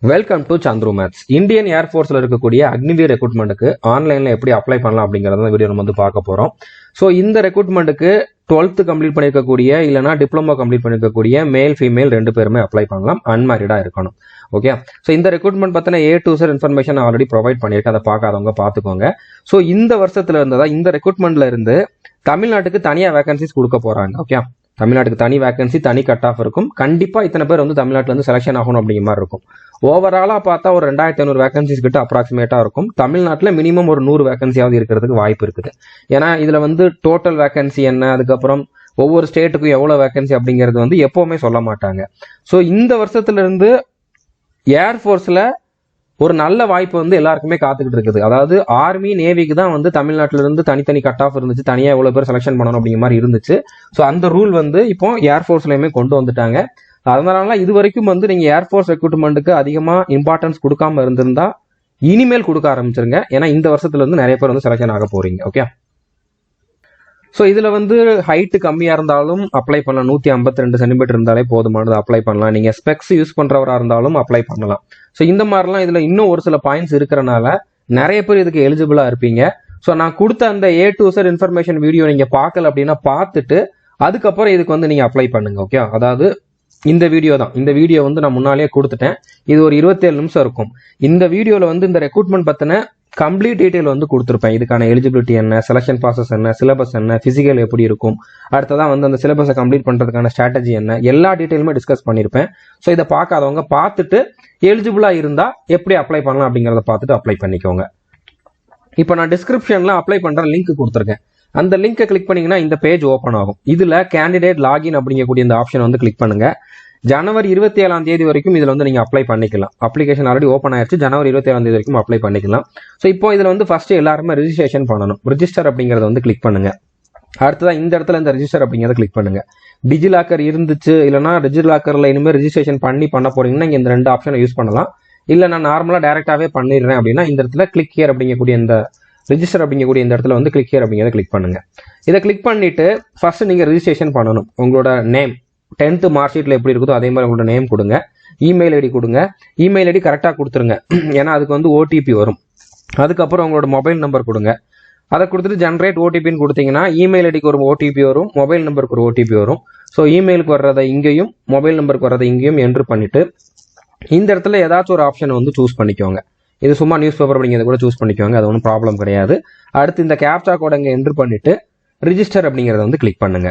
Welcome to Chandru maths. Indian ஏர்ஃபோர்ஸ்ல இருக்கக்கூடிய அக்னிவீர் ரெக்ரூட்மெண்ட்டுக்கு ஆன்லைன்ல எப்படி அப்ளை பண்ணலாம் அப்படிங்கறத வீடியோ நம்ம வந்து பார்க்க போறோம். ஸோ இந்த ரெக்ரூட்மெண்ட்டுக்கு 12th கம்ப்ளீட் பண்ணிருக்கக்கூடிய இல்லைனா டிப்ளமோ கம்ப்ளீட் பண்ணிருக்கக்கூடிய மேல் ஃபீமேல் 2 பேருமே அப்ளை பண்ணலாம். அன்மேரிடா இருக்கணும். ஓகே. ஸோ இந்த ரெக்ரூட்மெண்ட் பத்தின A to Z information already provide பண்ணியிருக்கேன். அதை பார்க்காதவங்க பார்த்துக்கோங்க. ஸோ இந்த வருஷத்துல இருந்ததா இந்த ரெக்ரூட்மெண்ட்ல இருந்து தமிழ்நாட்டுக்கு தனியா வேகன்சிஸ் கொடுக்க போறாங்க. ஓகே. தமிழ்நாட்டுக்கு தனி வேகன்சி, தனி கட் ஆஃப் இருக்கும். கண்டிப்பா இத்தனை பேர் வந்து தமிழ்நாட்டில இருந்து செலக்ஷன் ஆகணும் அப்படிங்கிற மாதிரி இருக்கும். ஓவராலா பார்த்தா ஒரு 2500 வேகன்சிஸ் கிட்ட அப்ராக்சிமேட்டா இருக்கும். தமிழ்நாட்டில் மினிமம் ஒரு 100 வேகன்சியாவது இருக்கிறதுக்கு வாய்ப்பு இருக்குது. ஏன்னா இதுல வந்து டோட்டல் வேகன்சி என்ன, அதுக்கப்புறம் ஒவ்வொரு ஸ்டேட்டுக்கும் எவ்வளவு வேகன்சி அப்படிங்கிறது வந்து எப்பவுமே சொல்ல மாட்டாங்க. ஸோ இந்த வருஷத்துல இருந்து ஏர்ஃபோர்ஸ்ல ஒரு நல்ல வாய்ப்பு வந்து எல்லாருக்குமே காத்துக்கிட்டு இருக்குது. அதாவது ஆர்மி நேவிக்கு தான் வந்து தமிழ்நாட்டில இருந்து தனித்தனி கட் ஆஃப் இருந்துச்சு, தனியா எவ்வளவு பேர் செலக்ஷன் பண்ணணும் அப்படிங்கிற மாதிரி இருந்துச்சு. ஸோ அந்த ரூல் வந்து இப்போ ஏர்ஃபோர்ஸ்லயுமே கொண்டு வந்துட்டாங்க. அதனால இது வரைக்கும் வந்து நீங்க ஏர்ஃபோர்ஸ் ரெக்ரூட்மெண்ட்டுக்கு அதிகமா இம்பார்ட்டன்ஸ் கொடுக்காம இருந்திருந்தா இனிமேல் கொடுக்க ஆரம்பிச்சிருங்க. ஏன்னா இந்த வருஷத்துல இருந்து நிறைய பேர் வந்து செலக்ஷன் ஆக போறீங்க. ஓகே. ஸோ இதுல வந்து ஹைட் கம்மியா இருந்தாலும் அப்ளை பண்ணலாம். 152 சென்டிமீட்டர் இருந்தாலே போதுமானது, அப்ளை பண்ணலாம். நீங்க ஸ்பெக்ஸ் யூஸ் பண்றவரா இருந்தாலும் அப்ளை பண்ணலாம். ஸோ இந்த மாதிரிலாம் இதுல இன்னும் ஒரு சில பாயிண்ட்ஸ் இருக்கிறனால நிறைய பேர் இதுக்கு எலிஜிபிளா இருப்பீங்க. ஸோ நான் கொடுத்த அந்த A to Z information video நீங்க பார்க்கல அப்படின்னா பார்த்துட்டு அதுக்கப்புறம் இதுக்கு வந்து நீங்க அப்ளை பண்ணுங்க. ஓகே. அதாவது இந்த வீடியோ தான். இந்த வீடியோ வந்து நான் முன்னாலேயே கொடுத்துட்டேன். இது ஒரு 27 நிமிஷம் இருக்கும். இந்த வீடியோல வந்து இந்த ரெக்ரூட்மெண்ட் பத்தின கம்ப்ளீட் டீடைல் வந்து கொடுத்துருப்பேன். இதுக்கான எலிஜிபிலிட்டி என்ன, செலக்ஷன் ப்ராசஸ் என்ன, சிலபஸ் என்ன, பிசிக்கல் எப்படி இருக்கும், அடுத்ததான் வந்து அந்த சிலபஸை கம்ப்ளீட் பண்றதுக்கான ஸ்ட்ராட்டஜி என்ன, எல்லா டீடைலுமே டிஸ்கஸ் பண்ணியிருப்பேன். ஸோ இதை பார்க்காதவங்க பார்த்துட்டு எலிஜிபிளா இருந்தா எப்படி அப்ளை பண்ணலாம் அப்படிங்கறத பார்த்துட்டு அப்ளை பண்ணிக்கோங்க. இப்போ நான் டிஸ்கிரிப்ஷன்ல அப்ளை பண்ற லிங்க் கொடுத்துருக்கேன். அந்த லிங்கை கிளிக் பண்ணீங்கன்னா இந்த பேஜ் ஓப்பன் ஆகும். இதுல கேண்டிடேட் லாகின் அப்படிங்கக்கூடிய இந்த ஆப்ஷன் வந்து கிளிக் பண்ணுங்க. ஜனவரி 27ஆம் தேதி வரைக்கும் இதுல வந்து நீங்க அப்ளை பண்ணிக்கலாம். அப்ளிகேஷன் ஆல்ரெடி ஓப்பன் ஆயிடுச்சு. ஜனவரி 27ஆம் தேதி வரைக்கும் அப்ளை பண்ணிக்கலாம். ஸோ இப்போ இதுல வந்து ஃபர்ஸ்ட் எல்லாருமே ரெஜிஸ்ட்ரேஷன் பண்ணணும். ரிஜிஸ்டர் அப்படிங்கறத வந்து கிளிக் பண்ணுங்க. அடுத்ததான் இந்த இடத்துல இந்த ரெஜிஸ்டர் அப்படிங்கறத கிளிக் பண்ணுங்க. டிஜிலாக்கர் இருந்துச்சு இல்லைன்னா டிஜிலாக்கர்ல இனிமேல் ரெஜிஸ்ட்ரேஷன் பண்ண போறீங்கன்னா இங்க இந்த 2 ஆப்ஷனை யூஸ் பண்ணலாம். இல்ல நான் நார்மலா டைரக்டாவே பண்ணிடுறேன் அப்படின்னா இந்த இடத்துல கிளிக் ஹியர் அப்படிங்கக்கூடிய இந்த ரெஜிஸ்டர் அப்படிங்கக்கூடிய இந்த இடத்துல வந்து கிளிக் ஹியர் அப்படிங்கிறத கிளிக் பண்ணுங்க. இதை கிளிக் பண்ணிட்டு ஃபர்ஸ்ட் நீங்க ரெஜிஸ்ட்ரேஷன் பண்ணணும். உங்களோட நேம் 10th மார்க் ஷீட்ல எப்படி இருக்குதோ அதே மாதிரி உங்களோட நேம் கொடுங்க, இமெயில் ஐடி கொடுங்க. இமெயில் ஐடி கரெக்டாக கொடுத்துருங்க, ஏன்னா அதுக்கு வந்து OTP வரும். அதுக்கப்புறம் உங்களோட மொபைல் நம்பர் கொடுங்க. அதை கொடுத்துட்டு ஜென்ரேட் ஓடிபின்னு கொடுத்தீங்கன்னா இமெயில் ஐடிக்கு ஒரு OTP வரும், மொபைல் நம்பருக்கு ஒரு OTP வரும். ஸோ இமெயிலுக்கு வர்றதை இங்கேயும் மொபைல் நம்பருக்கு வர்றதை இங்கேயும் என்ட்ரு பண்ணிட்டு இந்த இடத்துல ஏதாச்சும் ஒரு ஆப்ஷன் வந்து சூஸ் பண்ணிக்கோங்க. இது சும்மா நியூஸ் பேப்பர் அப்படிங்கிறத கூட சூஸ் பண்ணிக்கோங்க, அது ஒன்றும் ப்ராப்ளம் கிடையாது. அடுத்து இந்த கேப்சா கோட் இங்கே என்ட்ரு பண்ணிட்டு ரிஜிஸ்டர் அப்படிங்கிறத வந்து கிளிக் பண்ணுங்க.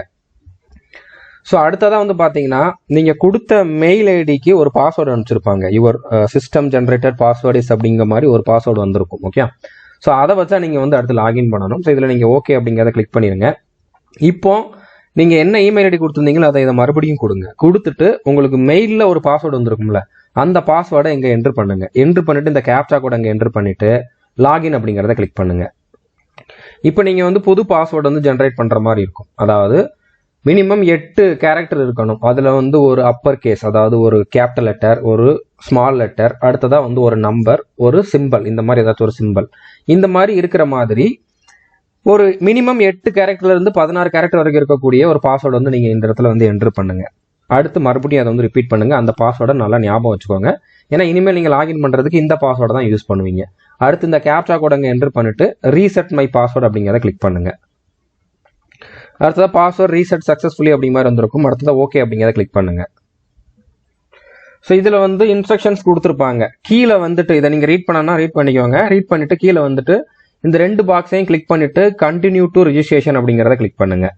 ஸோ அடுத்ததான் வந்து பார்த்தீங்கன்னா நீங்க கொடுத்த மெயில் ஐடிக்கு ஒரு பாஸ்வேர்டு அனுப்பிச்சிருப்பாங்க. Your system generated password is அப்படிங்கிற மாதிரி ஒரு பாஸ்வேர்டு வந்திருக்கும். ஓகே. ஸோ அதை வச்சா நீங்க வந்து அடுத்து லாகின் பண்ணணும். ஸோ இதுல நீங்க ஓகே அப்படிங்கிறத கிளிக் பண்ணிருங்க. இப்போ நீங்க என்ன இமெயில் ஐடி கொடுத்துருந்தீங்களோ அதை இதை மறுபடியும் கொடுங்க. கொடுத்துட்டு உங்களுக்கு மெயில்ல ஒரு பாஸ்வேர்டு வந்திருக்கும்ல, அந்த பாஸ்வேர்டை இங்க என்ட்ரு பண்ணுங்க. என்ட்ரு பண்ணிட்டு இந்த கேப்சா கோட் அங்க என்ட்ரு பண்ணிட்டு லாகின் அப்படிங்கிறத கிளிக் பண்ணுங்க. இப்போ நீங்க வந்து புது பாஸ்வேர்டு வந்து ஜென்ரேட் பண்ற மாதிரி இருக்கும். அதாவது மினிமம் 8 கேரக்டர் இருக்கணும். அதுல வந்து ஒரு அப்பர் கேஸ், அதாவது ஒரு கேபிட்டல் லெட்டர், ஒரு ஸ்மால் லெட்டர், அடுத்ததா வந்து ஒரு நம்பர், ஒரு சிம்பிள், இந்த மாதிரி ஏதாச்சும் ஒரு சிம்பிள், இந்த மாதிரி இருக்கிற மாதிரி ஒரு மினிமம் 8 கேரக்டர்ல இருந்து 16 கேரக்டர் வரைக்கும் இருக்கக்கூடிய ஒரு பாஸ்வேர்டு வந்து நீங்க இந்த இடத்துல வந்து என்ட்ரு பண்ணுங்க. அடுத்து மறுபடியும் அதை வந்து ரிப்பீட் பண்ணுங்க. அந்த பாஸ்வேர்டை நல்லா ஞாபகம் வச்சுக்கோங்க. ஏன்னா இனிமேல் நீங்க லாகின் பண்றதுக்கு இந்த பாஸ்வேர்டை தான் யூஸ் பண்ணுவீங்க. அடுத்து இந்த கேப்சா கோட் அங்க என்ட்ரு பண்ணிட்டு ரீசெட் மை பாஸ்வேர்டு அப்படிங்கிறத கிளிக் பண்ணுங்க. அடுத்ததா பாஸ்வேர்ட் ரீசெட் சக்சஸ்ஃபுல்லி அப்படிங்கிற மாதிரி வந்திருக்கும். அடுத்ததா ஓகே அப்படிங்கிறத கிளிக் பண்ணுங்க. ஸோ இதுல வந்து இன்ஸ்ட்ரக்ஷன்ஸ் கொடுத்துருப்பாங்க. கீழே வந்துட்டு இதை நீங்க ரீட் பண்ணா ரீட் பண்ணிக்கோங்க. ரீட் பண்ணிட்டு கீழே வந்துட்டு இந்த 2 பாக்ஸையும் கிளிக் பண்ணிட்டு கண்டினியூ டு ரிஜிஸ்ட்ரேஷன் அப்படிங்கிறத கிளிக் பண்ணுங்க.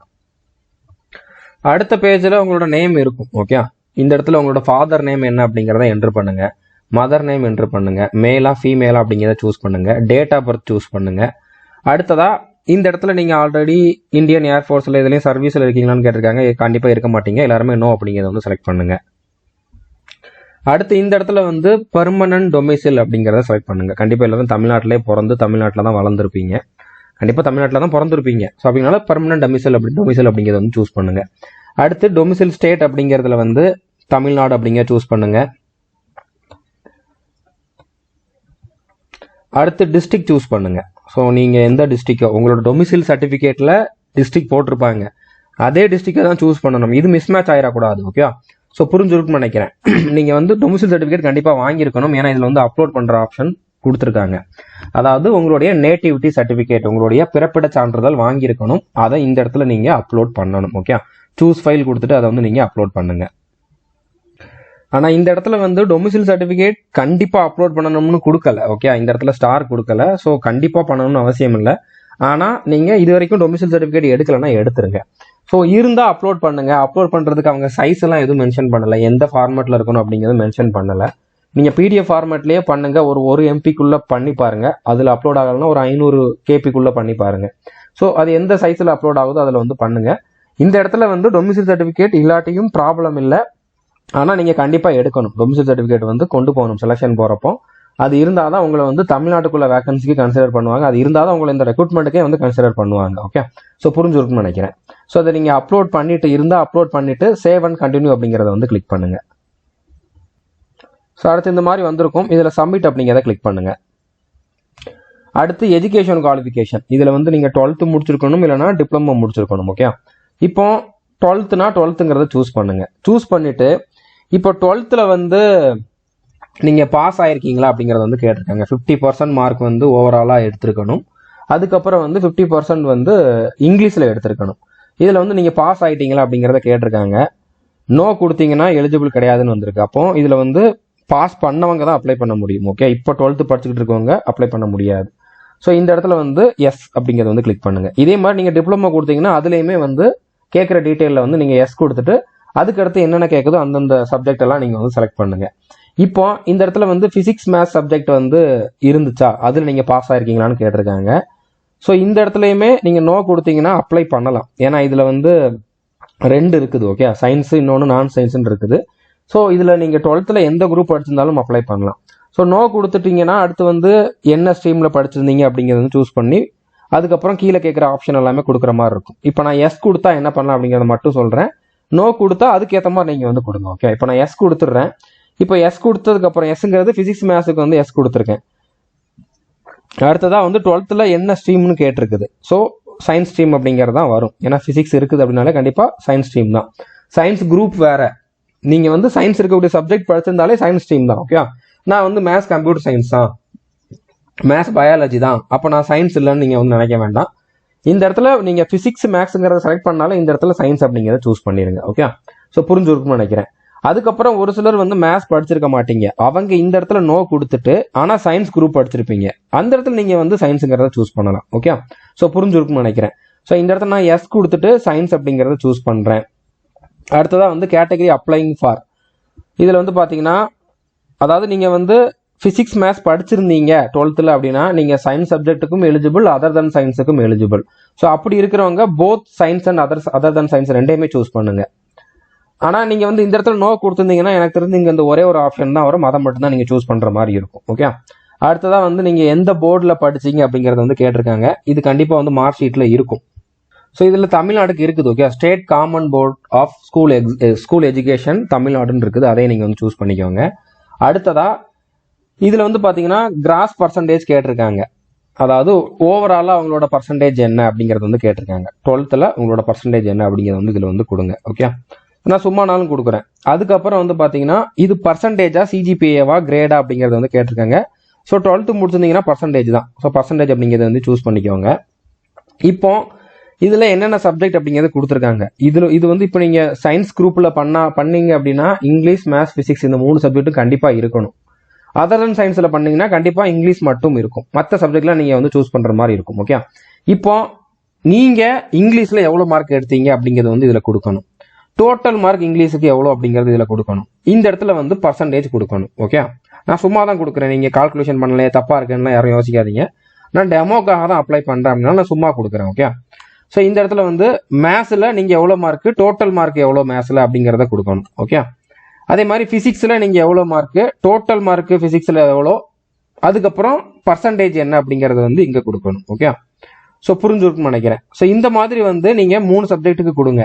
அடுத்த பேஜ்ல உங்களோட நேம் இருக்கும். ஓகே. இந்த இடத்துல உங்களோட ஃபாதர் நேம் என்ன அப்படிங்கிறத என்ட்ரு பண்ணுங்க. மதர் நேம் என்ட்ரு பண்ணுங்க. மேலா ஃபீமேலா அப்படிங்கிறத சூஸ் பண்ணுங்க. டேட் ஆஃப் பர்த் சூஸ் பண்ணுங்க. அடுத்ததா இந்த இடத்துல நீங்க ஆல்ரெடி இந்தியன் ஏர்ஃபோர்ஸ்ல இதுலயும் சர்வீஸ்ல இருக்கீங்களான்னு கேட்டிருக்காங்க. கண்டிப்பா இருக்க மாட்டீங்க, எல்லாருமே நோ அப்படிங்கிறத வந்து செலக்ட் பண்ணுங்க. அடுத்து இந்த இடத்துல வந்து பெர்மனன்ட் டொமிசைல் அப்படிங்கிறத செலக்ட் பண்ணுங்க. கண்டிப்பா எல்லாரும் தமிழ்நாட்டிலே பிறந்து தமிழ்நாட்டில் தான் வளர்ந்துருப்பீங்க, கண்டிப்பா தமிழ்நாட்டில் தான் பிறந்திருப்பீங்க. ஸோ அப்படினால பெர்மனன்ட் டொமிசைல் அப்படிங்கிறத வந்து சூஸ் பண்ணுங்க. அடுத்து டொமிசைல் ஸ்டேட் அப்படிங்கிறதுல வந்து தமிழ்நாடு அப்படிங்கிற சூஸ் பண்ணுங்க. அடுத்து டிஸ்ட்ரிக்ட் சூஸ் பண்ணுங்க. ஸோ நீங்க எந்த டிஸ்ட்ரிக்டோ உங்களோட டொமிசைல் சர்டிபிகேட்ல டிஸ்ட்ரிக்ட் போட்டிருப்பாங்க, அதே டிஸ்ட்ரிக்டை தான் சூஸ் பண்ணணும். இது மிஸ்மேட்ச் ஆயிடக்கூடாது. ஓகே. ஸோ புரிஞ்சிருக்குன்னு நினைக்கிறேன். நீங்கள் வந்து டொமிசைல் சர்டிஃபிகேட் கண்டிப்பாக வாங்கியிருக்கணும். ஏன்னா இதில் வந்து அப்லோட் பண்ணுற ஆப்ஷன் கொடுத்துருக்காங்க. அதாவது உங்களுடைய நேட்டிவிட்டி சர்டிஃபிகேட், உங்களுடைய பிறப்பிட சான்றிதழ் வாங்கியிருக்கணும். அதை இந்த இடத்துல நீங்கள் அப்லோட் பண்ணணும். ஓகே, சூஸ் ஃபைல் கொடுத்துட்டு அதை வந்து நீங்கள் அப்லோட் பண்ணுங்க. ஆனால் இந்த இடத்துல வந்து டொமிசைல் சர்டிஃபிகேட் கண்டிப்பாக அப்லோட் பண்ணணும்னு கொடுக்கல. ஓகே, இந்த இடத்துல ஸ்டார் கொடுக்கல. ஸோ கண்டிப்பாக பண்ணணும்னு அவசியம் இல்லை. ஆனால் நீங்கள் இது வரைக்கும் டொமிசைல் சர்டிஃபிகேட் எடுக்கலைன்னா எடுத்துருங்க. ஸோ இருந்தால் அப்லோட் பண்ணுங்க. அப்லோட் பண்ணுறதுக்கு அவங்க சைஸ் எல்லாம் எதுவும் மென்ஷன் பண்ணலை, எந்த ஃபார்மேட்டில் இருக்கணும் அப்படிங்கிறது மென்ஷன் பண்ணலை. நீங்கள் பிடிஎஃப் ஃபார்மேட்லேயே பண்ணுங்க. ஒரு எம்பிக்குள்ளே பண்ணி பாருங்க. அதில் அப்லோட் ஆகலைன்னா ஒரு 500 கேபிக்குள்ளே பண்ணி பாருங்க. ஸோ அது எந்த சைஸில் அப்லோட் ஆகுதோ அதில் வந்து பண்ணுங்க. இந்த இடத்துல வந்து டொமிசைல் சர்டிஃபிகேட் இல்லாட்டியும் ப்ராப்ளம் இல்லை. ஆனால் நீங்கள் கண்டிப்பாக எடுக்கணும். டொமிசைல் சர்டிஃபிகேட் வந்து கொண்டு போகணும் செலெக்ஷன் போகிறப்போ. அது இருந்தால் தான் உங்களை வந்து தமிழ்நாட்டுக்குள்ள வேகன்சிக்கு கன்சிடர் பண்ணுவாங்க. அது இருந்தால் தான் உங்களை இந்த ரெக்ரூட்மெண்ட்டுக்கே வந்து கன்சிடர் பண்ணுவாங்க. ஓகே, ஸோ புரிஞ்சுருக்குன்னு நினைக்கிறேன். ஸோ அதை நீங்கள் அப்லோட் பண்ணிட்டு இருந்தால் அப்லோட் பண்ணிட்டு சேவ் அண்ட் கண்டினியூ அப்படிங்கிறத வந்து கிளிக் பண்ணுங்க. ஸோ அடுத்து இந்த மாதிரி வந்திருக்கும். இதில் சப்மிட் அப்படிங்கிறத கிளிக் பண்ணுங்க. அடுத்து எஜுகேஷன் குவாலிஃபிகேஷன். இதில் வந்து நீங்கள் 12th முடிச்சிருக்கணும், இல்லைனா டிப்ளமோ முடிச்சிருக்கணும். ஓகே, இப்போ 12th 12ங்கிறத சூஸ் பண்ணுங்க. சூஸ் பண்ணிட்டு இப்போ 12th வந்து நீங்கள் பாஸ் ஆயிருக்கீங்களா அப்படிங்கிறத வந்து கேட்டிருக்காங்க. 50% மார்க் வந்து ஓவராலாக எடுத்திருக்கணும். அதுக்கப்புறம் வந்து 50% வந்து இங்கிலீஷில் எடுத்திருக்கணும். இதில் வந்து நீங்கள் பாஸ் ஆகிட்டீங்களா அப்படிங்கிறத கேட்டிருக்காங்க. நோ கொடுத்தீங்கன்னா எலிஜிபிள் கிடையாதுன்னு வந்திருக்கு. அப்போ இதில் வந்து பாஸ் பண்ணவங்க தான் அப்ளை பண்ண முடியும். ஓகே, இப்போ 12th படிச்சுக்கிட்டு இருக்கவங்க அப்ளை பண்ண முடியாது. ஸோ இந்த இடத்துல வந்து எஸ் அப்படிங்கிறத வந்து கிளிக் பண்ணுங்க. இதே மாதிரி நீங்கள் டிப்ளமோ கொடுத்தீங்கன்னா அதுலேயுமே வந்து கேட்குற டீட்டெயிலில் வந்து நீங்கள் எஸ் கொடுத்துட்டு அதுக்கடுத்து என்னென்ன கேட்குதோ அந்தந்த சப்ஜெக்ட் எல்லாம் நீங்கள் வந்து செலக்ட் பண்ணுங்க. இப்போ இந்த இடத்துல வந்து பிசிக்ஸ் மேத்ஸ் சப்ஜெக்ட் வந்து இருந்துச்சா, அதில் நீங்கள் பாஸ் ஆயிருக்கீங்களான்னு கேட்டிருக்காங்க. ஸோ இந்த இடத்துலையுமே நீங்கள் நோ கொடுத்தீங்கன்னா அப்ளை பண்ணலாம். ஏன்னா இதில் வந்து 2 இருக்குது. ஓகே, சயின்ஸு இன்னொன்று நான் சயின்ஸுன்னு இருக்குது. ஸோ இதில் நீங்கள் 12th எந்த குரூப் படிச்சிருந்தாலும் அப்ளை பண்ணலாம். ஸோ நோ கொடுத்துட்டீங்கன்னா அடுத்து வந்து என்ன ஸ்ட்ரீமில் படிச்சிருந்தீங்க அப்படிங்கிறத வந்து சூஸ் பண்ணி அதுக்கப்புறம் கீழே கேட்குற ஆப்ஷன் எல்லாமே கொடுக்குற மாதிரி இருக்கும். இப்போ நான் எஸ் கொடுத்தா என்ன பண்ணலாம் அப்படிங்கிறத மட்டும் சொல்கிறேன். நோ கொடுத்தா அதுக்கேற்ற மாதிரி நீங்கள் வந்து கொடுங்க. ஓகே, இப்போ நான் எஸ் கொடுத்துட்றேன். இப்போ எஸ் கொடுத்ததுக்கப்புறம் எஸ்ங்கிறது ஃபிசிக்ஸ் மேத்ஸுக்கு வந்து எஸ் கொடுத்துருக்கேன். அடுத்ததாக வந்து 12th என்ன ஸ்ட்ரீம்னு கேட்டிருக்குது. ஸோ சயின்ஸ் ஸ்ட்ரீம் அப்படிங்கிறது தான் வரும். ஏன்னா ஃபிசிக்ஸ் இருக்குது அப்படின்னாலே கண்டிப்பாக சயின்ஸ் ஸ்ட்ரீம் தான். சயின்ஸ் குரூப் வேறு. நீங்கள் வந்து சயின்ஸ் இருக்கக்கூடிய சப்ஜெக்ட் படிச்சிருந்தாலே சயின்ஸ் ஸ்ட்ரீம் தான். ஓகே, நான் வந்து மேத்ஸ் கம்ப்யூட்டர் சயின்ஸ் தான், மேத்ஸ் பயாலஜி தான், அப்போ நான் சயின்ஸ் இல்லைன்னு நீங்கள் வந்து நினைக்க வேண்டாம். இந்த இடத்துல நீங்கள் ஃபிசிக்ஸ் மேத்ஸுங்கிறத செலக்ட் பண்ணாலும் இந்த இடத்துல சயின்ஸ் அப்படிங்கிறத சூஸ் பண்ணிடுங்க. ஓகே, ஸோ புரிஞ்சுருக்குன்னு நினைக்கிறேன். அதுக்கப்புறம் ஒரு சிலர் வந்து மேத்ஸ் படிச்சிருக்க மாட்டீங்க. அவங்க இந்த இடத்துல நோ கொடுத்துட்டு ஆனால் சயின்ஸ் குரூப் படிச்சிருப்பீங்க. அந்த இடத்துல நீங்கள் வந்து சயின்ஸுங்கிறத சூஸ் பண்ணலாம். ஓகே, ஸோ புரிஞ்சுருக்குன்னு நினைக்கிறேன். ஸோ இந்த இடத்துல நான் எஸ் கொடுத்துட்டு சயின்ஸ் அப்படிங்கிறத சூஸ் பண்ணுறேன். அடுத்ததாக வந்து கேட்டகரி அப்ளைங் ஃபார். இதில் வந்து பார்த்தீங்கன்னா அதாவது நீங்கள் வந்து ஃபிசிக்ஸ் மேத்ஸ் படிச்சிருந்தீங்க 12th அப்படின்னா நீங்கள் சயின்ஸ் சப்ஜெக்ட்டுக்கும் எலிஜிபிள், அதர் தன் சயின்ஸுக்கும் எலிஜிபிள். ஸோ அப்படி இருக்கிறவங்க both science and other than science ரெண்டையுமே சூஸ் பண்ணுங்க. ஆனால் நீங்கள் வந்து இந்த இடத்துல நோ கொடுத்துருந்தீங்கன்னா எனக்கு தெரிஞ்சு இங்கே இந்த ஒரே ஒரு ஆப்ஷன் தான் வரும். அதை மட்டும் தான் நீங்கள் சூஸ் பண்ணுற மாதிரி இருக்கும். ஓகே, அடுத்ததாக வந்து நீங்கள் எந்த போர்டில் படிச்சீங்க அப்படிங்கிறத வந்து கேட்டிருக்காங்க. இது கண்டிப்பாக வந்து மார்க் ஷீட்டில் இருக்கும். ஸோ இதில் தமிழ்நாடுக்கு இருக்குது. Okay, state common board of school education தமிழ்நாடுன்னு இருக்குது. அதையே நீங்கள் வந்து சூஸ் பண்ணிக்கோங்க. அடுத்ததாக இதில் வந்து பார்த்தீங்கன்னா கிராஸ் பர்சன்டேஜ் கேட்டிருக்காங்க. அதாவது ஓவராலாக அவங்களோட பர்சன்டேஜ் என்ன அப்படிங்கிறது வந்து கேட்டிருக்காங்க. 12th உங்களோட பர்சன்டேஜ் என்ன அப்படிங்கிறது வந்து இதில் வந்து கொடுங்க. ஓகே, நான் சும்மானாலும் கொடுக்குறேன். அதுக்கப்புறம் வந்து பார்த்தீங்கன்னா இது பர்சன்டேஜா சிஜிபிஏவா கிரேடா அப்படிங்கிறது வந்து கேட்டிருக்காங்க. ஸோ 12th முடிச்சிருந்தீங்கன்னா பர்சன்டேஜ் தான். ஸோ பர்சன்டேஜ் அப்படிங்கிறத வந்து சூஸ் பண்ணிக்கோங்க. இப்போ இதில் என்னென்ன சப்ஜெக்ட் அப்படிங்கிறது கொடுத்துருக்காங்க. இது வந்து இப்போ நீங்கள் சயின்ஸ் குரூப்பில் பண்ணீங்க அப்படின்னா இங்கிலீஷ், மேத்ஸ், ஃபிசிக்ஸ் இந்த 3 சப்ஜெக்ட்டும் கண்டிப்பாக இருக்கணும். அதர் தன் சயின்ஸில் பண்ணீங்கன்னா கண்டிப்பாக இங்கிலீஷ் மட்டும் இருக்கும். மற்ற சப்ஜெக்ட்லாம் நீங்கள் வந்து சூஸ் பண்ணுற மாதிரி இருக்கும். ஓகே, இப்போ நீங்கள் இங்கிலீஷில் எவ்வளோ மார்க் எடுத்தீங்க அப்படிங்கிறது வந்து இதில் கொடுக்கணும். டோட்டல் மார்க் இங்கிலீஷுக்கு எவ்வளோ அப்படிங்கிறது இதில் கொடுக்கணும். இந்த இடத்துல வந்து பர்சன்டேஜ் கொடுக்கணும். ஓகே, நான் சும்மா தான் கொடுக்குறேன். நீங்கள் கால்குலேஷன் பண்ணலையே, தப்பாக இருக்குன்னா யாரும் யோசிக்காதீங்க. நான் டெமோக்காக தான் அப்ளை பண்ணுறேன் அப்படின்னா நான் சும்மா கொடுக்குறேன். ஓகே, ஸோ இந்த இடத்துல வந்து மேத்ஸில் நீங்கள் எவ்வளோ மார்க்கு, டோட்டல் மார்க் எவ்வளோ மேத்ஸில் அப்படிங்கிறத கொடுக்கணும். ஓகே, அதே மாதிரி ஃபிசிக்ஸில் நீங்கள் எவ்வளோ மார்க்கு, டோட்டல் மார்க்கு ஃபிசிக்ஸில் எவ்வளோ, அதுக்கப்புறம் பர்சன்டேஜ் என்ன அப்படிங்கிறத வந்து இங்கே கொடுக்கணும். ஓகே, ஸோ புரிஞ்சுருக்குன்னு நினைக்கிறேன். ஸோ இந்த மாதிரி வந்து நீங்கள் 3 சப்ஜெக்ட்டுக்கு கொடுங்க.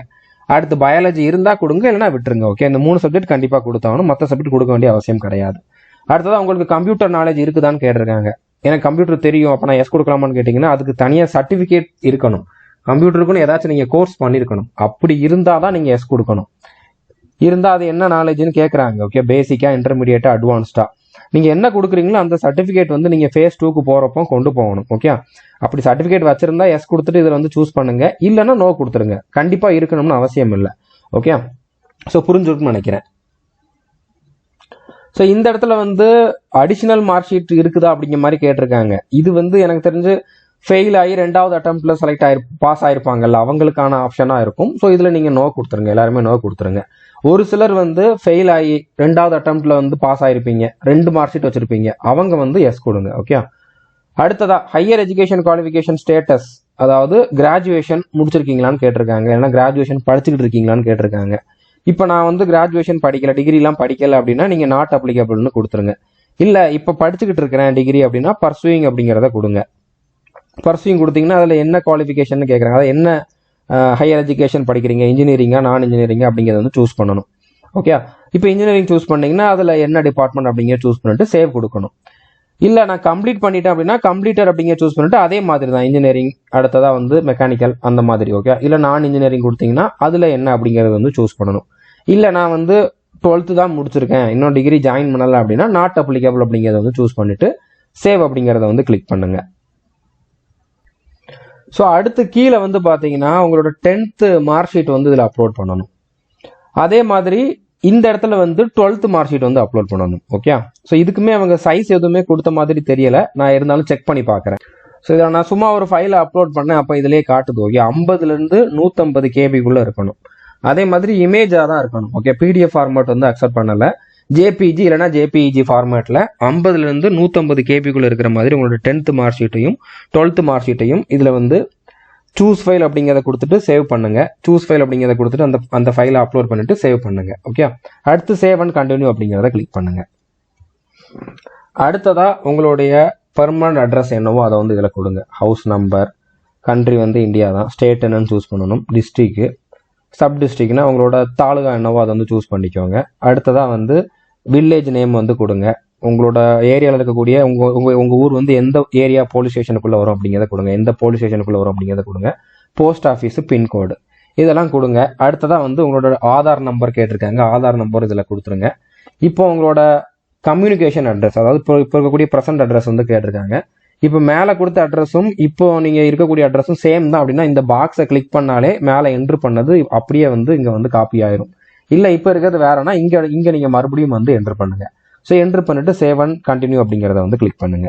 அடுத்து பயாலஜி இருந்தால் கொடுங்க, இல்லைனா விட்டுருங்க. ஓகே, இந்த 3 சப்ஜெக்ட் கண்டிப்பாக கொடுத்தாகணும். மற்ற சப்ஜெக்ட் கொடுக்க வேண்டிய அவசியம் கிடையாது. அடுத்ததான் உங்களுக்கு கம்ப்யூட்டர் நாலேஜ் இருக்குதான்னு கேட்டிருக்காங்க. எனக்கு கம்ப்யூட்டர் தெரியும், அப்போ நான் எஸ் கொடுக்கலாமான்னு கேட்டிங்கன்னா அதுக்கு தனியாக சர்டிஃபிகேட் இருக்கணும். கம்ப்யூட்டருக்குன்னு ஏதாச்சும் நீங்கள் கோர்ஸ் பண்ணியிருக்கணும். அப்படி இருந்தால் தான் நீங்கள் எஸ் கொடுக்கணும். இருந்தால் அது என்ன நாலேஜ்னு கேட்குறாங்க. ஓகே, பேசிக்காக, இன்டர்மீடியட்டா, அட்வான்ஸ்டா நீங்கள் என்ன கொடுக்குறீங்களோ அந்த சர்டிஃபிகேட் வந்து நீங்கள் ஃபேஸ் 2க்கு போகிறப்போ கொண்டு போகணும். ஓகே, அப்படி சர்டிஃபிகேட் வச்சிருந்தா எஸ் கொடுத்துட்டு இதில் வந்து சூஸ் பண்ணுங்க, இல்லைன்னா நோ கொடுத்துருங்க. கண்டிப்பாக இருக்கணும்னு அவசியம் இல்லை. ஓகே, ஸோ புரிஞ்சுருக்குன்னு நினைக்கிறேன். ஸோ இந்த இடத்துல வந்து அடிஷனல் மார்க் ஷீட் இருக்குதா அப்படிங்கிற மாதிரி கேட்டிருக்காங்க. இது வந்து எனக்கு தெரிஞ்சு ஃபெயில் ஆகி 2வது அட்டம்ப்ட்ல செலக்ட் பாஸ் ஆயிருப்பாங்கல்ல, அவங்களுக்கான ஆப்ஷனா இருக்கும். ஸோ இதுல நீங்க நோ கொடுத்துருங்க, எல்லாருமே நோ கொடுத்துருங்க. ஒரு சிலர் வந்து ஃபெயில் ஆகி 2வது அட்டம்ப்ட்ல வந்து பாஸ் ஆயிருப்பீங்க, 2 மார்க் ஷீட் வச்சிருப்பீங்க, அவங்க வந்து எஸ் கொடுங்க. ஓகே, அடுத்ததா ஹையர் எஜுகேஷன் குவாலிஃபிகேஷன் ஸ்டேட்டஸ், அதாவது கிராஜுவேஷன் முடிச்சிருக்கீங்களான்னு கேட்டிருக்காங்க, இல்லைன்னா கிராஜுவேஷன் படிச்சுக்கிட்டு இருக்கீங்களான்னு கேட்டிருக்காங்க. இப்போ நான் வந்து கிராஜுவேஷன் படிக்கல, டிகிரிலாம் படிக்கல அப்படின்னா நீங்கள் நாட் அப்ளிகபிள்னு கொடுத்துருங்க. இல்லை இப்போ படிச்சுக்கிட்டு இருக்கிறேன் டிகிரி அப்படின்னா பர்சூயிங் அப்படிங்கிறத கொடுங்க. பர்சூயிங் கொடுத்தீங்கன்னா அதில் என்ன குவாலிஃபிகேஷன் கேட்குறாங்க, அதாவது என்ன ஹையர் எஜுகேஷன் படிக்கிறீங்க, இன்ஜினியரிங்கா நான் இன்ஜினியரிங்கா அப்படிங்கிறத வந்து சூஸ் பண்ணணும். ஓகே, இப்போ இன்ஜினியரிங் சூஸ் பண்ணீங்கன்னா அதில் என்ன டிபார்ட்மெண்ட் அப்படிங்கிற சூஸ் பண்ணிட்டு சேவ் கொடுக்கணும். இல்லை நான் கம்ப்ளீட் பண்ணிட்டேன் அப்படின்னா கம்ப்ளீட்டர் அப்படிங்கிற சூஸ் பண்ணிட்டு அதே மாதிரி தான் இன்ஜினியரிங், அடுத்ததாக வந்து மெக்கானிக்கல் அந்த மாதிரி. ஓகே, இல்லை நான் இன்ஜினியரிங் கொடுத்தீங்கன்னா அதில் என்ன அப்படிங்கிறது வந்து சூஸ் பண்ணணும். இல்லை நான் வந்து 12th தான் முடிச்சிருக்கேன், இன்னும் டிகிரி ஜாயின் பண்ணலை அப்படின்னா நாட் அப்ளிகபிள் அப்படிங்கிறத வந்து சூஸ் பண்ணிட்டு சேவ் அப்படிங்கிறத வந்து கிளிக் பண்ணுங்க. ஸோ அடுத்து கீழே வந்து பார்த்தீங்கன்னா உங்களோட 10th மார்க் ஷீட் வந்து இதில் அப்லோட் பண்ணணும். அதே மாதிரி இந்த இடத்துல வந்து 12th மார்க் ஷீட் வந்து அப்லோட் பண்ணணும். ஓகே, ஸோ இதுக்குமே அவங்க சைஸ் எதுவுமே கொடுத்த மாதிரி தெரியல, நான் இருந்தாலும் செக் பண்ணி பார்க்குறேன். ஸோ இதை நான் சும்மா ஒரு ஃபைலை அப்லோட் பண்ணேன், அப்போ இதிலே காட்டுது. ஓகே, 50லேருந்து 150 கேபிக்குள்ளே இருக்கணும். அதே மாதிரி இமேஜாக தான் இருக்கணும். ஓகே, பிடிஎஃப் ஃபார்மேட் வந்து அக்செப்ட் பண்ணலை, ஜேபிஜி இல்லைனா ஜேபிஇஜி ஃபார்மேட்டில் 50லேருந்து 150 கேபிக்குள்ளே இருக்கிற மாதிரி உங்களோட 10th மார்க் ஷீட்டையும் 12th மார்க் ஷீட்டையும் இதில் வந்து சூஸ் ஃபைல் அப்படிங்கிறத கொடுத்துட்டு சேவ் பண்ணுங்க. சூஸ் ஃபைல் அப்படிங்கிறத கொடுத்துட்டு அந்த ஃபைலை அப்லோட் பண்ணிட்டு சேவ் பண்ணுங்க. ஓகே, அடுத்து சேவ் அண்ட் கண்டினியூ அப்படிங்கிறத கிளிக் பண்ணுங்க. அடுத்ததா உங்களுடைய பெர்மனன்ட் அட்ரஸ் என்னவோ அதை வந்து இதில் கொடுங்க. ஹவுஸ் நம்பர், கண்ட்ரி வந்து இந்தியா தான், ஸ்டேட் என்னன்னு சூஸ் பண்ணணும், டிஸ்ட்ரிக்ட், சப் டிஸ்ட்ரிக்ட்னா உங்களோட தாலுகா என்னவோ அதை வந்து சூஸ் பண்ணிக்கோங்க. அடுத்ததாக வந்து வில்லேஜ் நேம் வந்து கொடுங்க. உங்களோட ஏரியாவில் இருக்கக்கூடிய உங்கள் ஊர் வந்து எந்த ஏரியா போலீஸ் ஸ்டேஷனுக்குள்ளே வரும் அப்படிங்கிறத கொடுங்க, எந்த போலீஸ் ஸ்டேஷனுக்குள்ளே வரும் அப்படிங்கிறத கொடுங்க. போஸ்ட் ஆஃபீஸு, பின்கோடு இதெல்லாம் கொடுங்க. அடுத்ததாக வந்து உங்களோட ஆதார் நம்பர் கேட்டிருக்காங்க, ஆதார் நம்பர் இதில் கொடுத்துருங்க. இப்போ உங்களோட கம்யூனிகேஷன் அட்ரஸ், அதாவது இப்போ இருக்கக்கூடிய ப்ரெசன்ட் அட்ரஸ் வந்து கேட்டிருக்காங்க. இப்போ மேலே கொடுத்த அட்ரஸும் இப்போ நீங்கள் இருக்கக்கூடிய அட்ரஸும் சேம் தான் அப்படின்னா இந்த பாக்ஸை கிளிக் பண்ணாலே மேலே என்ட்ரு பண்ணது அப்படியே வந்து இங்கே வந்து காப்பி ஆயிரும். இல்லை இப்போ இருக்கிறது வேறனா இங்கே நீங்கள் மறுபடியும் வந்து என்ட்ரு பண்ணுங்க. ஸோ என்ட்ரு பண்ணிட்டு சேவ் அண்ட் கண்டினியூ அப்படிங்கிறத வந்து கிளிக் பண்ணுங்க.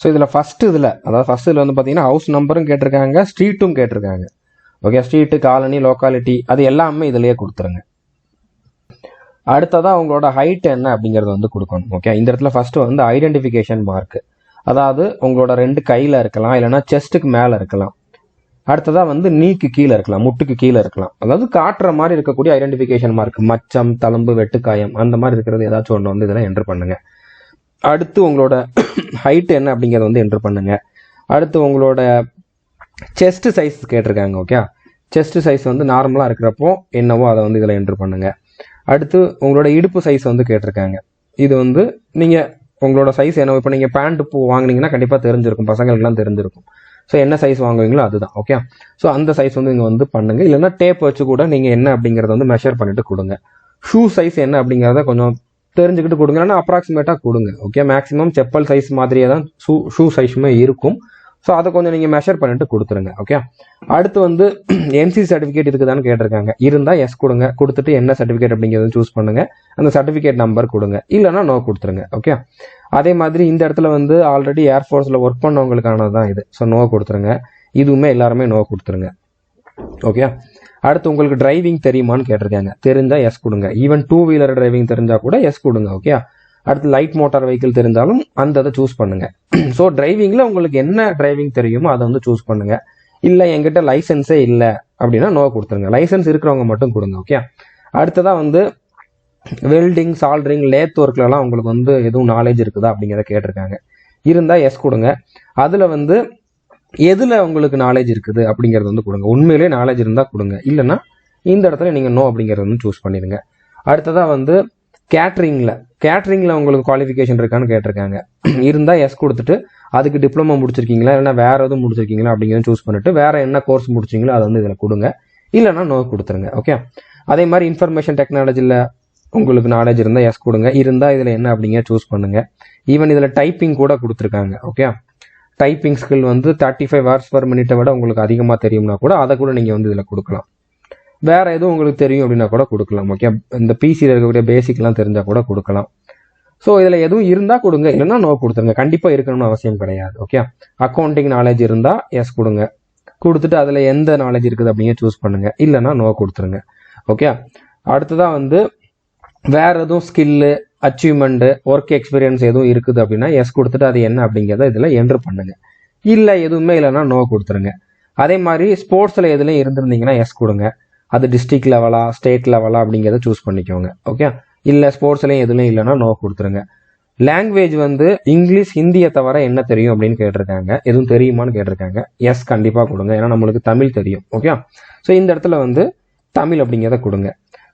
ஸோ இதில் ஃபர்ஸ்ட் இதில் வந்து பார்த்தீங்கன்னா ஹவுஸ் நம்பரும் கேட்டிருக்காங்க, ஸ்ட்ரீட்டும் கேட்டிருக்காங்க. ஓகே, ஸ்ட்ரீட்டு, காலனி, லோக்காலிட்டி அது எல்லாமே இதிலேயே கொடுத்துருங்க. அடுத்ததான் உங்களோட ஹைட் என்ன அப்படிங்கிறது வந்து கொடுக்கணும். ஓகே, இந்த இடத்துல ஃபர்ஸ்ட் வந்து ஐடென்டிஃபிகேஷன் மார்க், அதாவது உங்களோட 2 கையில் இருக்கலாம், இல்லைன்னா செஸ்ட்டுக்கு மேலே இருக்கலாம். அடுத்ததாக வந்து நீக்கு கீழே இருக்கலாம், முட்டுக்கு கீழே இருக்கலாம். அதாவது காட்டுற மாதிரி இருக்கக்கூடிய ஐடென்டிஃபிகேஷன் மார்க், மச்சம், தழும்பு, வெட்டுக்காயம் அந்த மாதிரி இருக்கிறது ஏதாச்சும் ஒன்று வந்து இதெல்லாம் என்ட்ரு பண்ணுங்க. அடுத்து உங்களோட ஹைட் என்ன அப்படிங்கிறத வந்து என்ட்ரு பண்ணுங்க. அடுத்து உங்களோட செஸ்ட் சைஸ் கேட்டிருக்காங்க. ஓகே, செஸ்ட் சைஸ் வந்து நார்மலாக இருக்கிறப்போ என்னவோ அதை வந்து இதில் என்ட்ரு பண்ணுங்க. அடுத்து உங்களோட இடுப்பு சைஸ் வந்து கேட்டிருக்காங்க. இது வந்து நீங்கள் உங்களோட சைஸ் என்ன, இப்போ நீங்கள் பேண்ட் வாங்கினீங்கன்னா கண்டிப்பாக தெரிஞ்சிருக்கும், பசங்களுக்குலாம் தெரிஞ்சிருக்கும். ஸோ என்ன சைஸ் வாங்குவீங்களோ அதுதான். ஓகே, ஸோ அந்த சைஸ் வந்து இங்கே வந்து பண்ணுங்க. இல்லைன்னா டேப் வச்சு கூட நீங்கள் என்ன அப்படிங்கிறத வந்து மெஷர் பண்ணிட்டு கொடுங்க. ஷூ சைஸ் என்ன அப்படிங்கிறத கொஞ்சம் தெரிஞ்சுக்கிட்டு கொடுங்க, இல்லைன்னா அப்ராக்சிமேட்டாக கொடுங்க. ஓகே, மேக்ஸிமம் செப்பல் சைஸ் மாதிரியே தான் ஷூ சைஸுமே இருக்கும். ஸோ அதை கொஞ்சம் நீங்கள் மெஷர் பண்ணிட்டு கொடுத்துருங்க. ஓகே, அடுத்து வந்து என்சி சர்டிஃபிகேட் இருக்குதான்னு கேட்டிருக்காங்க. இருந்தால் எஸ் கொடுங்க, கொடுத்துட்டு என்ன சர்டிஃபிகேட் அப்படிங்கிறத சூஸ் பண்ணுங்க, அந்த சர்டிஃபிகேட் நம்பர் கொடுங்க, இல்லைன்னா நோ கொடுத்துருங்க. ஓகே, அதே மாதிரி இந்த இடத்துல வந்து ஆல்ரெடி ஏர்ஃபோர்ஸில் ஒர்க் பண்ணவங்களுக்கானது தான் இது. ஸோ நோ கொடுத்துருங்க, இதுவுமே எல்லாருமே நோ கொடுத்துருங்க. ஓகே, அடுத்து உங்களுக்கு டிரைவிங் தெரியுமான்னு கேட்டிருக்காங்க. தெரிஞ்சால் எஸ் கொடுங்க. ஈவன் 2 வீலர் டிரைவிங் தெரிஞ்சால் கூட எஸ் கொடுங்க. ஓகே, அடுத்து லைட் மோட்டார் வெஹிக்கிள் தெரிஞ்சாலும் அந்த இதை சூஸ் பண்ணுங்க. ஸோ டிரைவிங்கில் உங்களுக்கு என்ன டிரைவிங் தெரியுமோ அதை வந்து சூஸ் பண்ணுங்க. இல்லை என்கிட்ட லைசன்ஸே இல்லை அப்படின்னா நோ கொடுத்துருங்க. லைசன்ஸ் இருக்கிறவங்க மட்டும் கொடுங்க. ஓகே, அடுத்ததாக வந்து வெல்டிங், சால்டரிங், லேத் ஒர்க்லலாம் உங்களுக்கு வந்து எதுவும் நாலேஜ் இருக்குதா அப்படிங்கிறத கேட்டிருக்காங்க. இருந்தால் எஸ் கொடுங்க. அதில் வந்து எதில் உங்களுக்கு நாலேஜ் இருக்குது அப்படிங்கிறது வந்து கொடுங்க. உண்மையிலே நாலேஜ் இருந்தால் கொடுங்க, இல்லைன்னா இந்த இடத்துல நீங்கள் நோ அப்படிங்கிறது வந்து சூஸ் பண்ணிடுங்க. அடுத்ததாக வந்து கேட்ரிங்கில் உங்களுக்கு குவாலிஃபிகேஷன் இருக்கான்னு கேட்டிருக்காங்க. இருந்தால் எஸ் கொடுத்துட்டு அதுக்கு டிப்ளமோ முடிச்சிருக்கீங்களா, இல்லைன்னா வேறு எதுவும் முடிச்சிருக்கீங்களா அப்படிங்கிறத சூஸ் பண்ணிட்டு வேறு என்ன கோர்ஸ் முடிச்சிங்களோ அதை வந்து இதில் கொடுங்க, இல்லைன்னா நோ கொடுத்துருங்க. ஓகே, அதே மாதிரி இன்ஃபர்மேஷன் டெக்னாலஜியில் உங்களுக்கு நாலேஜ் இருந்தால் எஸ் கொடுங்க. இருந்தால் இதில் என்ன அப்படிங்க சூஸ் பண்ணுங்க. ஈவன் இதில் டைப்பிங் கூட கொடுத்துருக்காங்க. ஓகே, டைப்பிங் ஸ்கில் வந்து 35 words per minute விட உங்களுக்கு அதிகமாக தெரியும்னா கூட அதை கூட நீங்கள் வந்து இதில் கொடுக்கலாம். வேற எதுவும் உங்களுக்கு தெரியும் அப்படின்னா கூட கொடுக்கலாம். ஓகே, இந்த பிசியில் இருக்கக்கூடிய பேசிக்லாம் தெரிஞ்சால் கூட கொடுக்கலாம். ஸோ இதில் எதுவும் இருந்தால் கொடுங்க, இல்லைன்னா நோ கொடுத்துருங்க. கண்டிப்பாக இருக்கணும்னு அவசியம் கிடையாது. ஓகே, அக்கௌண்டிங் நாலேஜ் இருந்தால் எஸ் கொடுங்க. கொடுத்துட்டு அதில் எந்த நாலேஜ் இருக்குது அப்படிங்க சூஸ் பண்ணுங்க, இல்லைன்னா நோ கொடுத்துருங்க. ஓகே, அடுத்ததான் வந்து வேற எதுவும் ஸ்கில்லு, அச்சீவ்மெண்ட், ஒர்க் எக்ஸ்பீரியன்ஸ் எதுவும் இருக்குது அப்படின்னா எஸ் கொடுத்துட்டு அது என்ன அப்படிங்கிறத இதில் என்ட்ரு பண்ணுங்க. இல்லை எதுவுமே இல்லைன்னா நோ கொடுத்துருங்க. அதே மாதிரி ஸ்போர்ட்ஸில் எதுலையும் இருந்திருந்தீங்கன்னா எஸ் கொடுங்க. அது டிஸ்ட்ரிக்ட் லெவலா ஸ்டேட் லெவலா அப்படிங்கிறத சூஸ் பண்ணிக்கோங்க. ஓகே, இல்லை ஸ்போர்ட்ஸ்லையும் எதுலையும் இல்லைன்னா நோ கொடுத்துருங்க. லாங்குவேஜ் வந்து இங்கிலீஷ், ஹிந்தியை தவிர என்ன தெரியும் அப்படின்னு கேட்டிருக்காங்க. எதுவும் தெரியுமான்னு கேட்டிருக்காங்க. எஸ் கண்டிப்பாக கொடுங்க, ஏன்னா நம்மளுக்கு தமிழ் தெரியும். ஓகே, ஸோ இந்த இடத்துல வந்து தமிழ் அப்படிங்கிறத கொடுங்க.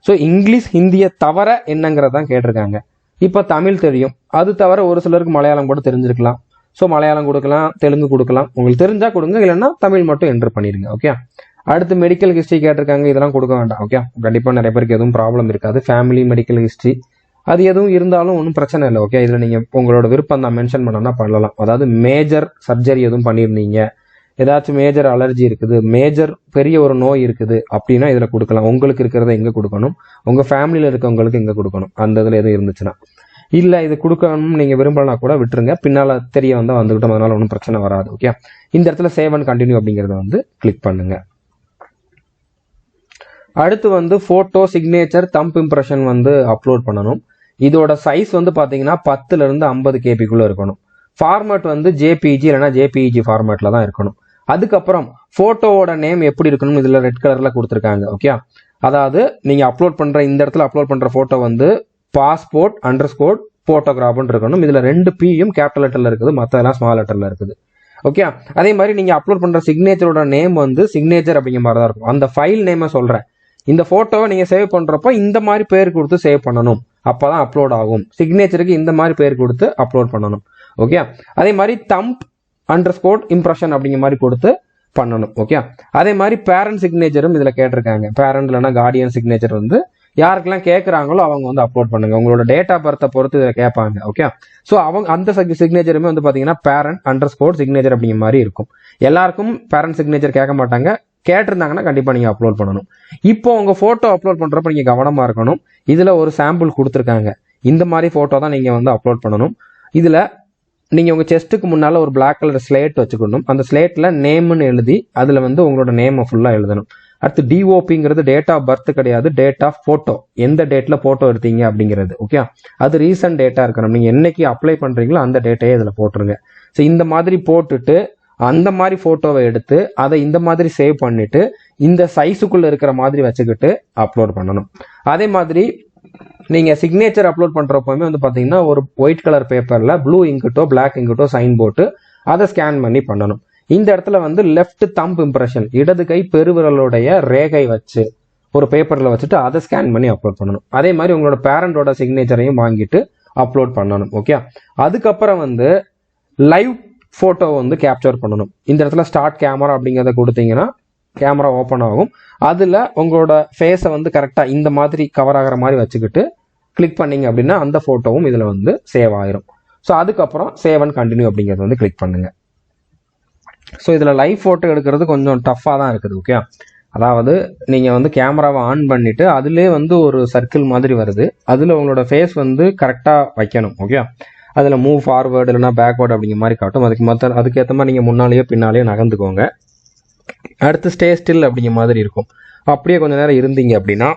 ஸோ இங்கிலீஷ், ஹிந்தியை தவிர என்னங்கிறதான் கேட்டிருக்காங்க. இப்போ தமிழ் தெரியும், அது தவிர ஒரு சிலருக்கு மலையாளம் கூட தெரிஞ்சிருக்கலாம். ஸோ மலையாளம் கொடுக்கலாம், தெலுங்கு கொடுக்கலாம். உங்களுக்கு தெரிஞ்சா கொடுங்க, இல்லைன்னா தமிழ் மட்டும் என்ட்ரு பண்ணிடுங்க. ஓகே, அடுத்து மெடிக்கல் ஹிஸ்ட்ரி கேட்டிருக்காங்க. இதெல்லாம் கொடுக்க வேண்டாம். ஓகே, கண்டிப்பாக நிறைய பேருக்கு எதுவும் ப்ராப்ளம் இருக்காது. ஃபேமிலி மெடிக்கல் ஹிஸ்ட்ரி அது எதுவும் இருந்தாலும் ஒன்றும் பிரச்சனை இல்லை. ஓகே, இதில் நீங்கள் உங்களோட விருப்பம் தான் மென்ஷன் பண்ணனா பண்ணலாம். அதாவது மேஜர் சர்ஜரி எதுவும் பண்ணியிருந்தீங்க, ஏதாச்சும் மேஜர் அலர்ஜி இருக்குது, மேஜர் பெரிய ஒரு நோய் இருக்குது அப்படின்னா இதில் கொடுக்கலாம். உங்களுக்கு இருக்கிறத எங்கே கொடுக்கணும், உங்கள் ஃபேமிலியில் இருக்கவங்களுக்கு எங்கே கொடுக்கணும், அந்த இதில் எதுவும் இருந்துச்சுன்னா. இல்லை இது கொடுக்கணும்னு நீங்கள் விரும்பலனா கூட விட்டுருங்க, பின்னால் தெரிய வந்தால் வந்துக்கிட்டோம், அதனால ஒன்றும் பிரச்சனை வராது. ஓகே, இந்த இடத்துல சேவ் அண்ட் கண்டினியூ அப்படிங்கிறத வந்து கிளிக் பண்ணுங்க. அடுத்து வந்து ஃபோட்டோ, சிக்னேச்சர், தம்ப் இம்ப்ரெஷன் வந்து அப்லோட் பண்ணணும். இதோட சைஸ் வந்து பார்த்தீங்கன்னா 10 to 50 KBக்குள்ளே இருக்கணும். ஃபார்மேட் வந்து ஜேபிஜி இல்லைனா ஜேபிஇஜி ஃபார்மேட்டில் தான் இருக்கணும். அதுக்கப்புறம் ஃபோட்டோவோட நேம் எப்படி இருக்கணும், இதில் ரெட் கலரில் கொடுத்துருக்காங்க. ஓகே, அதாவது நீங்கள் அப்லோட் பண்ணுற இந்த இடத்துல அப்லோட் பண்ணுற ஃபோட்டோ வந்து passport_ ஃபோட்டோகிராஃப்னு இருக்கணும். இதில் 2 Pயும் கேபிட்டல் லெட்டரில் இருக்குது, மற்றதெல்லாம் ஸ்மால் லெட்டரில் இருக்குது. ஓகே, அதே மாதிரி நீங்கள் அப்லோட் பண்ணுற சிக்னேச்சரோட நேம் வந்து சிக்னேச்சர் அப்படிங்கிற மாதிரி தான் இருக்கும். அந்த ஃபைல் நேமை சொல்கிறேன். இந்த ஃபோட்டோவை நீங்கள் சேவ் பண்ணுறப்போ இந்த மாதிரி பேர் கொடுத்து சேவ் பண்ணணும், அப்போ தான் அப்லோட் ஆகும். சிக்னேச்சருக்கு இந்த மாதிரி பேர் கொடுத்து அப்லோட் பண்ணணும். ஓகே, அதே மாதிரி thumb_ இம்ப்ரெஷன் அப்படிங்கிற மாதிரி கொடுத்து பண்ணணும். ஓகே, அதே மாதிரி பேரண்ட் சிக்னேச்சரும் இதில் கேட்டிருக்காங்க. பேரண்ட் இல்லைனா கார்டியன் சிக்னேச்சர் வந்து யாருக்கெல்லாம் கேட்குறாங்களோ அவங்க வந்து அப்லோட் பண்ணுங்க. உங்களோட டேட் ஆஃப் பர்த்தை பொறுத்து இதை கேட்பாங்க. ஓகே, ஸோ அவங்க அந்த சிக்னேச்சருமே வந்து பார்த்தீங்கன்னா parent_ சிக்னேச்சர் அப்படிங்கிற மாதிரி இருக்கும். எல்லாருக்கும் பேரண்ட் சிக்னேச்சர் கேட்க மாட்டாங்க. கேட்டிருந்தாங்கன்னா கண்டிப்பாக நீங்கள் அப்லோட் பண்ணணும். இப்போ உங்கள் ஃபோட்டோ அப்லோட் பண்ணுறப்ப நீங்கள் கவனமாக இருக்கணும். இதில் ஒரு சாம்பிள் கொடுத்துருக்காங்க. இந்த மாதிரி ஃபோட்டோ தான் நீங்கள் வந்து அப்லோட் பண்ணணும். இதில் நீங்கள் உங்கள் செஸ்ட்டுக்கு முன்னால் ஒரு பிளாக் கலர் ஸ்லேட் வச்சுக்கணும். அந்த ஸ்லேட்டில் நேம்னு எழுதி அதில் வந்து உங்களோட நேமை ஃபுல்லாக எழுதணும். அடுத்து டிஓபிங்கிறது டேட் ஆஃப் பர்த் கிடையாது, டேட் ஆஃப் ஃபோட்டோ. எந்த டேட்டில் ஃபோட்டோ எடுத்தீங்க அப்படிங்கிறது. ஓகே, அது ரீசன்ட் டேட்டாக இருக்கணும். நீங்கள் என்னைக்கு அப்ளை பண்ணுறீங்களோ அந்த டேட்டையே இதில் போட்டுருங்க. ஸோ இந்த மாதிரி போட்டுட்டு அந்த மாதிரி ஃபோட்டோவை எடுத்து அதை இந்த மாதிரி சேவ் பண்ணிட்டு இந்த சைஸுக்குள்ளே இருக்கிற மாதிரி வச்சுக்கிட்டு அப்லோட் பண்ணணும். அதே மாதிரி நீங்கள் சிக்னேச்சர் அப்லோட் பண்ணுறப்போமே வந்து பார்த்தீங்கன்னா ஒரு ஒயிட் கலர் பேப்பரில் ப்ளூ இங்கிட்டோ பிளாக் இங்கிட்டோ சைன் போட்டு அதை ஸ்கேன் பண்ணி பண்ணணும். இந்த இடத்துல வந்து லெஃப்ட் தம்ப் இம்ப்ரெஷன், இடது கை பெருவிரலுடைய ரேகை வச்சு ஒரு பேப்பரில் வச்சுட்டு அதை ஸ்கேன் பண்ணி அப்லோட் பண்ணணும். அதே மாதிரி உங்களோட பேரண்டோட சிக்னேச்சரையும் வாங்கிட்டு அப்லோட் பண்ணணும். ஓகே, அதுக்கப்புறம் வந்து லைவ் ஃபோட்டோ வந்து கேப்சர் பண்ணணும். இந்த இடத்துல ஸ்டார்ட் கேமரா அப்படிங்கிறத கொடுத்தீங்கன்னா கேமரா ஓப்பன் ஆகும். அதில் உங்களோட ஃபேஸை வந்து கரெக்டாக இந்த மாதிரி கவர் ஆகிற மாதிரி வச்சுக்கிட்டு கிளிக் பண்ணிங்க அப்படின்னா அந்த ஃபோட்டோவும் இதில் வந்து சேவ் ஆயிரும். ஸோ அதுக்கப்புறம் சேவ் அண்ட் கண்டினியூ அப்படிங்கிறது வந்து கிளிக் பண்ணுங்க. ஸோ இதில் லைவ் ஃபோட்டோ எடுக்கிறது கொஞ்சம் டஃப்பாக தான் இருக்குது. ஓகே, அதாவது நீங்கள் வந்து கேமராவை ஆன் பண்ணிவிட்டு அதிலே வந்து ஒரு சர்க்கிள் மாதிரி வருது, அதில் உங்களோட ஃபேஸ் வந்து கரெக்டாக வைக்கணும். ஓகே, அதில் மூவ் ஃபார்வேர்டு இல்லைனா பேக்வேர்டு அப்படிங்கிற மாதிரி காட்டும். அதுக்கேற்ற மாதிரி நீங்கள் முன்னாலேயோ பின்னாலேயோ நகர்ந்துக்கோங்க. அடுத்து ஸ்டே ஸ்டில் அப்படிங்கிற மாதிரி இருக்கும். அப்படியே கொஞ்சம் நேரம் இருந்தீங்க அப்படின்னா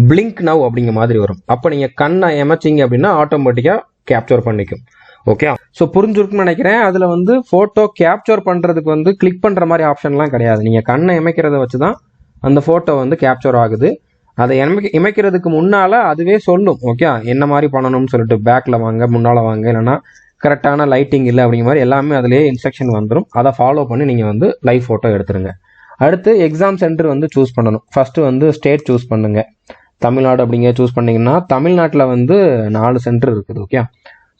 பிளிங்க் நவ் அப்படிங்கிற மாதிரி வரும். அப்போ நீங்கள் கண்ணை எமச்சிங்க அப்படின்னா ஆட்டோமேட்டிக்காக கேப்சர் பண்ணிக்கும். ஓகே, ஸோ புரிஞ்சிருக்குன்னு நினைக்கிறேன். அதில் வந்து ஃபோட்டோ கேப்சர் பண்ணுறதுக்கு வந்து கிளிக் பண்ணுற மாதிரி ஆப்ஷன்லாம் கிடையாது. நீங்கள் கண்ணை இமைக்கிறத வச்சு தான் அந்த ஃபோட்டோ வந்து கேப்சர் ஆகுது. அதை இமைக்கிறதுக்கு முன்னால் அதுவே சொல்லும். ஓகே, என்ன மாதிரி பண்ணணும்னு சொல்லிட்டு பேக்கில் வாங்க, முன்னால் வாங்க, இல்லைனா கரெக்டான லைட்டிங் இல்லை அப்படிங்கிற மாதிரி எல்லாமே அதிலேயே இன்ஸ்ட்ரக்ஷன் வந்துடும். அதை ஃபாலோ பண்ணி நீங்கள் வந்து லைவ் ஃபோட்டோ எடுத்துருங்க. அடுத்து எக்ஸாம் சென்டர் வந்து சூஸ் பண்ணணும். ஃபஸ்ட்டு வந்து ஸ்டேட் சூஸ் பண்ணுங்கள். தமிழ்நாடு அப்படிங்கிற சூஸ் பண்ணிங்கன்னா தமிழ்நாட்டில் வந்து 4 சென்டர் இருக்குது. ஓகே,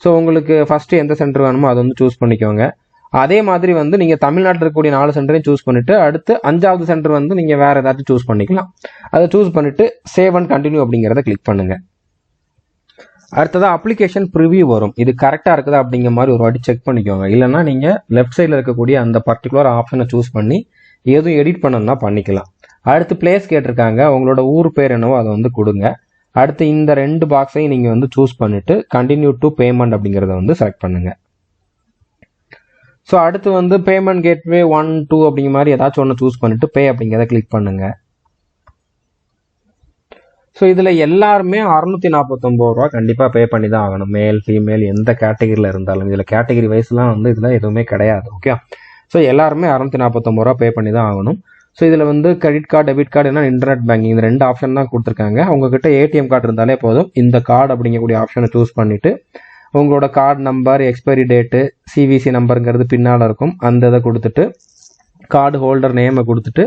ஸோ உங்களுக்கு ஃபஸ்ட்டு எந்த சென்டர் வேணுமோ அதை வந்து சூஸ் பண்ணிக்கோங்க. அதே மாதிரி வந்து நீங்கள் தமிழ்நாட்டில் இருக்கக்கூடிய 4 சென்டரையும் சூஸ் பண்ணிவிட்டு அடுத்து 5வது சென்டர் வந்து நீங்கள் வேறு ஏதாச்சும் சூஸ் பண்ணிக்கலாம். அதை சூஸ் பண்ணிவிட்டு சேவ் அண்ட் கண்டினியூ அப்படிங்கிறத கிளிக் பண்ணுங்கள். அடுத்ததாக அப்ளிகேஷன் ப்ரிவியூ வரும். இது கரெக்டாக இருக்குதா அப்படிங்கிற மாதிரி ஒரு வாட்டி செக் பண்ணிக்கோங்க. இல்லைனா நீங்கள் லெஃப்ட் சைடில் இருக்கக்கூடிய அந்த பர்டிகுலர் ஆப்ஷனை சூஸ் பண்ணி எதுவும் எடிட் பண்ணணும்னா பண்ணிக்கலாம். அடுத்து பிளேஸ் கேட்டிருக்காங்க. உங்களோட ஊர் பேர் என்னவோ அதை வந்து கொடுங்க. அடுத்து இந்த 2 பாக்ஸையும் நீங்கள் வந்து சூஸ் பண்ணிவிட்டு கண்டினியூ டு பேமெண்ட் அப்படிங்கிறத வந்து செலக்ட் பண்ணுங்கள். ஸோ அடுத்து வந்து பேமெண்ட் கேட்வே 1, 2 அப்படிங்கிற மாதிரி ஏதாச்சும் ஒன்று சூஸ் பண்ணிவிட்டு பே அப்படிங்கிறத கிளிக் பண்ணுங்கள். ஸோ இதில் எல்லாருமே 649 ரூபா கண்டிப்பாக பே பண்ணி தான் ஆகணும். மேல் ஃபீமேல் எந்த கேட்டகரியில் இருந்தாலும். இதில் கேட்டகரி வைஸ்லாம் வந்து இதில் எதுவுமே கிடையாது. ஓகே, ஸோ எல்லாருமே 649 ரூபா பே பண்ணி தான் ஆகணும். ஸோ இதில் வந்து கிரெடிட் கார்டு, டெபிட் கார்டு, என்ன இன்டர்நெட் பேங்கிங், இந்த 2 ஆப்ஷன் தான் கொடுத்துருக்காங்க. உங்ககிட்ட ஏடிஎம் கார்டு இருந்தாலே போதும். இந்த கார்டு அப்படிங்கக்கூடிய ஆப்ஷனை சூஸ் பண்ணிவிட்டு உங்களோட card number, expiry date, CVC நம்பருங்கிறது பின்னால் இருக்கும், அந்த இதை கொடுத்துட்டு கார்டு ஹோல்டர் நேமை கொடுத்துட்டு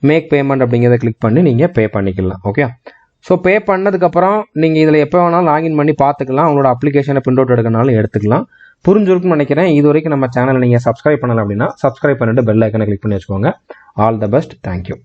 மேக் பேமெண்ட் அப்படிங்கிறத கிளிக் பண்ணி நீங்கள் பே பண்ணிக்கலாம். ஓகே, ஸோ பே பண்ணதுக்கப்புறம் நீங்கள் இதில் எப்போ வேணாலும் லாகின் பண்ணி பார்த்துக்கலாம். உங்களோட அப்ளிகேஷனை பிரிண்ட் அவுட் எடுக்கனாலும் எடுத்துக்கலாம். புரிஞ்சிருக்குன்னு நினைக்கிறேன். இது வரைக்கும் நம்ம சேனலை நீங்கள் சப்ஸ்கிரைப் பண்ணலை அப்படின்னா சப்ஸ்கிரைப் பண்ணிட்டு பெல் ஐக்கனை கிளிக் பண்ணி வச்சுக்கோங்க. All the best. தேங்க்யூ.